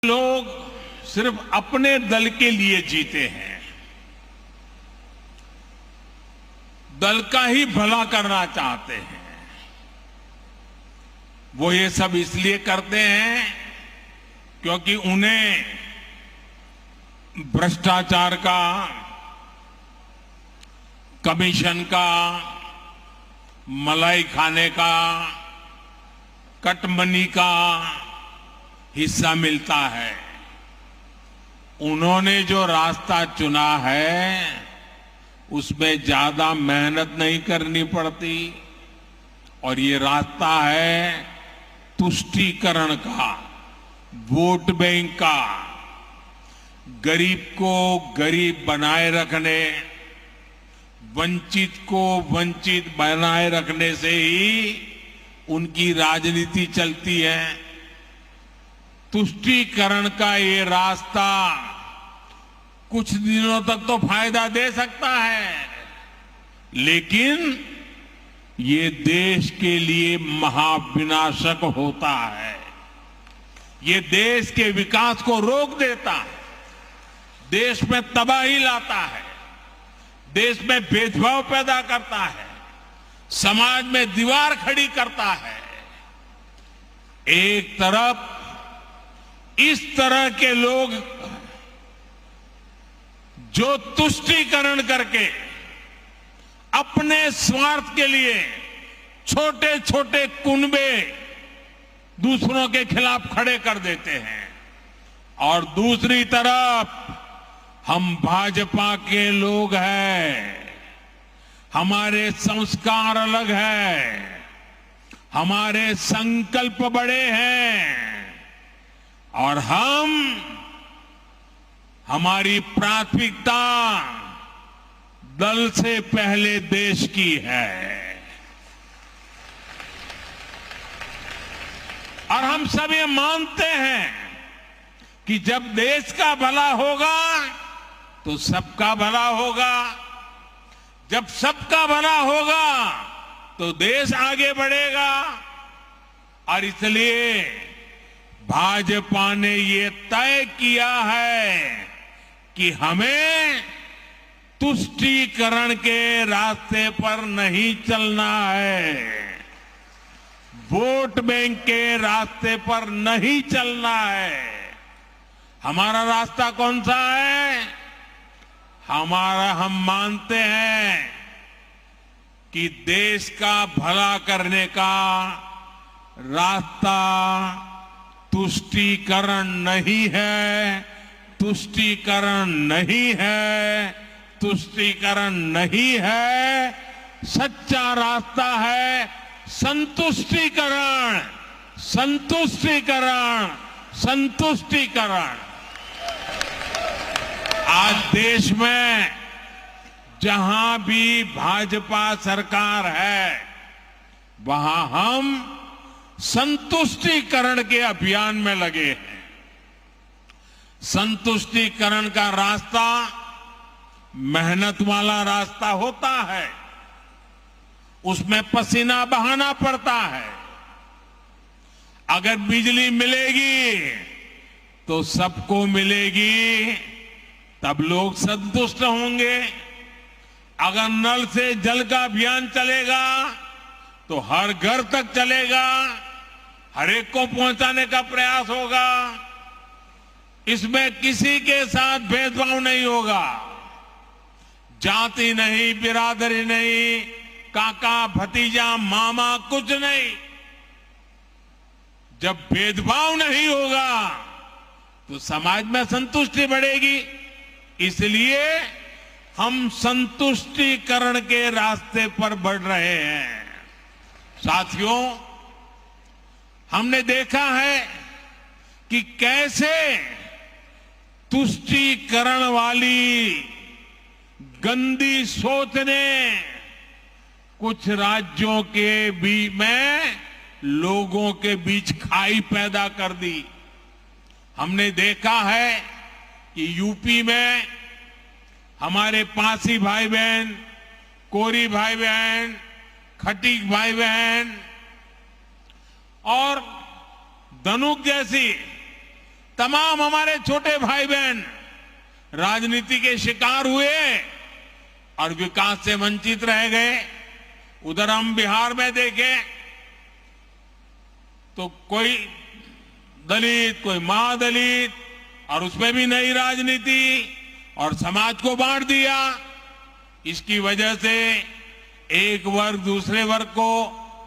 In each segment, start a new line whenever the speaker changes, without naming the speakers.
लोग सिर्फ अपने दल के लिए जीते हैं, दल का ही भला करना चाहते हैं। वो ये सब इसलिए करते हैं क्योंकि उन्हें भ्रष्टाचार का, कमीशन का, मलाई खाने का, कटमनी का हिस्सा मिलता है। उन्होंने जो रास्ता चुना है उसमें ज्यादा मेहनत नहीं करनी पड़ती और ये रास्ता है तुष्टीकरण का, वोट बैंक का, गरीब को गरीब बनाए रखने, वंचित को वंचित बनाए रखने से ही उनकी राजनीति चलती है। तुष्टीकरण का ये रास्ता कुछ दिनों तक तो फायदा दे सकता है, लेकिन ये देश के लिए महाविनाशक होता है। ये देश के विकास को रोक देता है, देश में तबाही लाता है, देश में भेदभाव पैदा करता है, समाज में दीवार खड़ी करता है। एक तरफ इस तरह के लोग जो तुष्टीकरण करके अपने स्वार्थ के लिए छोटे छोटे कुनबे दूसरों के खिलाफ खड़े कर देते हैं, और दूसरी तरफ हम भाजपा के लोग हैं, हमारे संस्कार अलग हैं, हमारे संकल्प बड़े हैं और हमारी प्राथमिकता दल से पहले देश की है। और हम सब ये मानते हैं कि जब देश का भला होगा तो सबका भला होगा, जब सबका भला होगा तो देश आगे बढ़ेगा। और इसलिए भाजपा ने ये तय किया है कि हमें तुष्टीकरण के रास्ते पर नहीं चलना है, वोट बैंक के रास्ते पर नहीं चलना है। हमारा रास्ता कौन सा है? हम मानते हैं कि देश का भला करने का रास्ता तुष्टीकरण नहीं है, तुष्टीकरण नहीं है, तुष्टीकरण नहीं है। सच्चा रास्ता है संतुष्टीकरण, संतुष्टीकरण, संतुष्टीकरण। आज देश में जहां भी भाजपा सरकार है वहां हम संतुष्टीकरण के अभियान में लगे हैं। संतुष्टीकरण का रास्ता मेहनत वाला रास्ता होता है, उसमें पसीना बहाना पड़ता है। अगर बिजली मिलेगी तो सबको मिलेगी, तब लोग संतुष्ट होंगे। अगर नल से जल का अभियान चलेगा तो हर घर तक चलेगा, हर एक को पहुंचाने का प्रयास होगा। इसमें किसी के साथ भेदभाव नहीं होगा, जाति नहीं, बिरादरी नहीं, काका भतीजा मामा कुछ नहीं। जब भेदभाव नहीं होगा तो समाज में संतुष्टि बढ़ेगी। इसलिए हम संतुष्टीकरण के रास्ते पर बढ़ रहे हैं। साथियों, हमने देखा है कि कैसे तुष्टीकरण वाली गंदी सोच ने कुछ राज्यों के बीच में लोगों के बीच खाई पैदा कर दी। हमने देखा है कि यूपी में हमारे पासी भाई बहन, कोरी भाई बहन, खटीक भाई बहन और धनुक जैसी तमाम हमारे छोटे भाई बहन राजनीति के शिकार हुए और विकास से वंचित रह गए। उधर हम बिहार में देखें तो कोई दलित, कोई महादलित, और उसमें भी नई राजनीति और समाज को बांट दिया। इसकी वजह से एक वर्ग दूसरे वर्ग को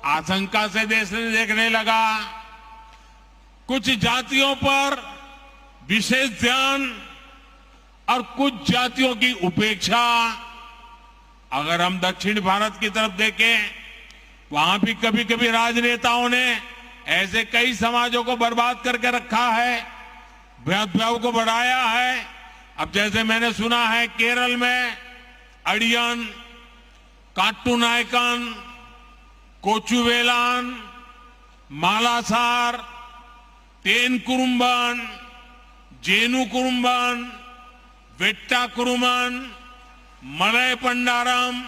आशंका से देखने लगा। कुछ जातियों पर विशेष ध्यान और कुछ जातियों की उपेक्षा। अगर हम दक्षिण भारत की तरफ देखें, वहां भी कभी कभी राजनेताओं ने ऐसे कई समाजों को बर्बाद करके रखा है, भेदभाव को बढ़ाया है। अब जैसे मैंने सुना है केरल में अड़ियन, काट्टूनायकन, कोचुवेलान, मालासार, तेन कुरुम्बन, जेनु कुरुम्बन, वेट्टा कुरुमन, मलय पंडारम,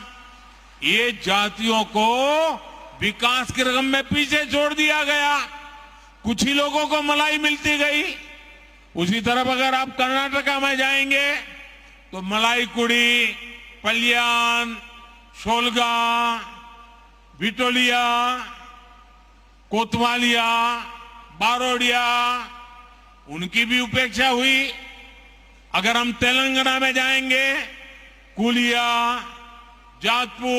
ये जातियों को विकास के रकम में पीछे छोड़ दिया गया। कुछ ही लोगों को मलाई मिलती गई। उसी तरफ अगर आप कर्नाटका में जाएंगे तो मलाई कुड़ी, पल्यान, शोलगा, विटोलिया, कोतवालिया, बारोडिया, उनकी भी उपेक्षा हुई। अगर हम तेलंगाना में जाएंगे, कुलिया, जातपू,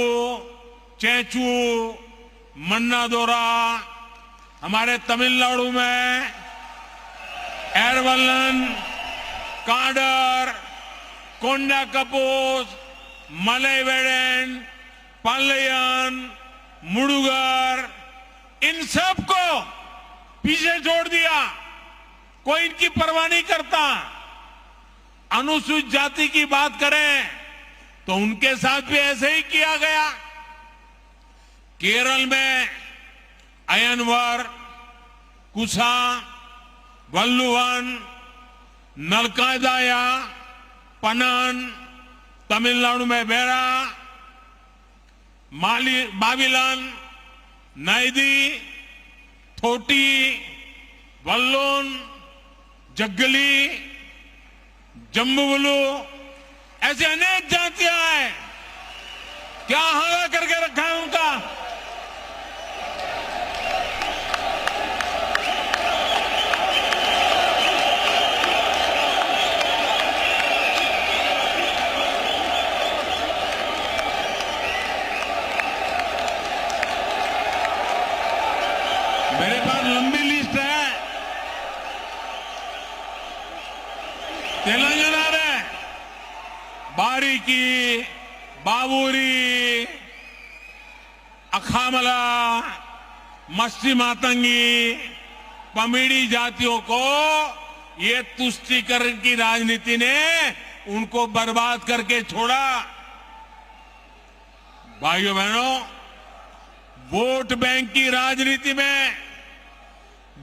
चेंचू, मन्नादोरा, हमारे तमिलनाडु में एरवलन, काडर, कोंडा कपूस, मलयवेडन, पालयन, मुडुगर, इन सब को पीछे छोड़ दिया। कोई इनकी परवाह नहीं करता। अनुसूचित जाति की बात करें तो उनके साथ भी ऐसे ही किया गया। केरल में अयनवर, कुसा, वल्लुवन, नलकादाया, पनन, तमिलनाडु में बेरा, बाविलन, नैदी, थोटी, वल्लोन, जग्गली, जम्बुवलू, ऐसे अनेक जातियां हैं। क्या हाल करके रखा है उनका। मेरे पास लंबी लिस्ट है। तेलंगाना में बारीकी, बाबूरी, अखामला, मस्ती मातंगी, पमीड़ी जातियों को ये तुष्टीकरण की राजनीति ने उनको बर्बाद करके छोड़ा। भाइयों बहनों, वोट बैंक की राजनीति में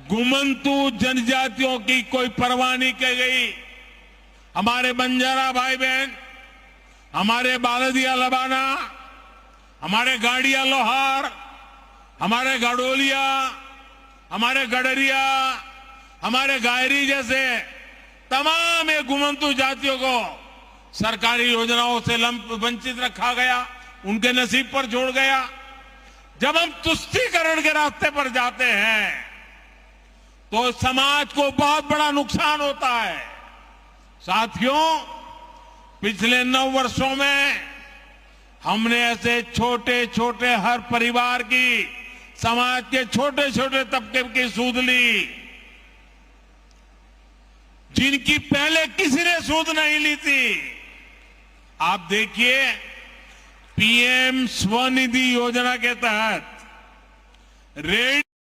गुमंतु जनजातियों की कोई परवाह नहीं की गई। हमारे बंजारा भाई बहन, हमारे बालदिया लबाना, हमारे गाड़िया लोहार, हमारे गडोलिया, हमारे गडरिया, हमारे गायरी जैसे तमाम ये गुमंतु जातियों को सरकारी योजनाओं से वंचित रखा गया, उनके नसीब पर छोड़ गया। जब हम तुष्टीकरण के रास्ते पर जाते हैं तो समाज को बहुत बड़ा नुकसान होता है। साथियों, पिछले 9 वर्षों में हमने ऐसे छोटे छोटे हर परिवार की, समाज के छोटे छोटे तबके की सूद ली, जिनकी पहले किसी ने सूद नहीं ली थी। आप देखिए, पीएम स्वनिधि योजना के तहत रेडी